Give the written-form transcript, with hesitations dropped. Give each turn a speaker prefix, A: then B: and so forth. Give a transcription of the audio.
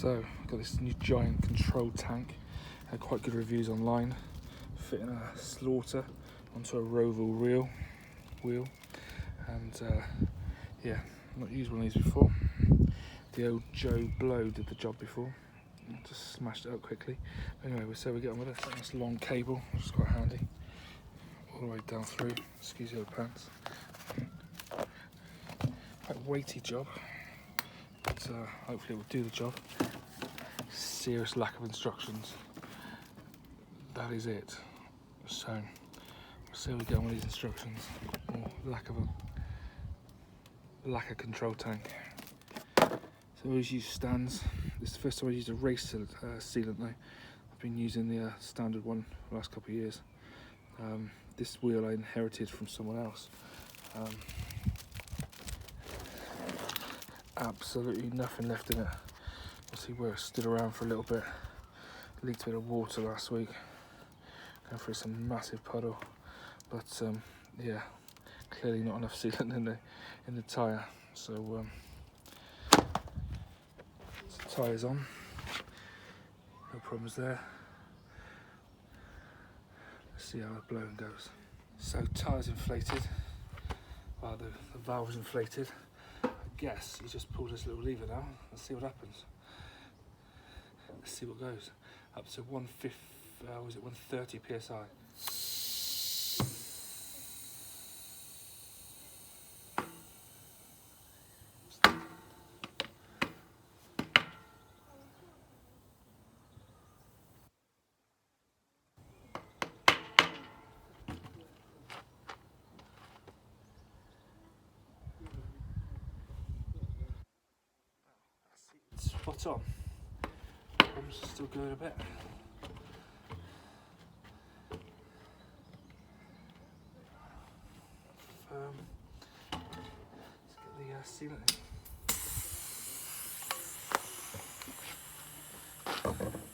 A: So I've got this new giant control tank, had quite good reviews online, fitting a slaughter onto a Roval wheel, and yeah, not used one of these before. The old Joe Blow did the job before, just smashed it up quickly. Anyway, so we get on with it. It's a long cable, which is quite handy, all the way down through. Excuse your pants. Quite weighty job, but hopefully it will do the job. Serious lack of instructions. That is it. So we'll see how we get on with these instructions. Or lack of them. Lack of control tank. So I always use stands. This is the first time I used a race sealant though. I've been using the standard one for the last couple of years. This wheel I inherited from someone else. Absolutely nothing left in it. We'll see where it stood around for a little bit. Leaked a bit of water last week. Going through some massive puddle. But yeah, clearly not enough sealant in the tyre. So tyres on. No problems there. Let's see how the blowing goes. So tyres inflated. Well, the valve's inflated. I guess you just pull this little lever now and see what happens. Let's see what goes. Up to 130 psi. Spot on. I'm still going a bit. Let's get the sealant in.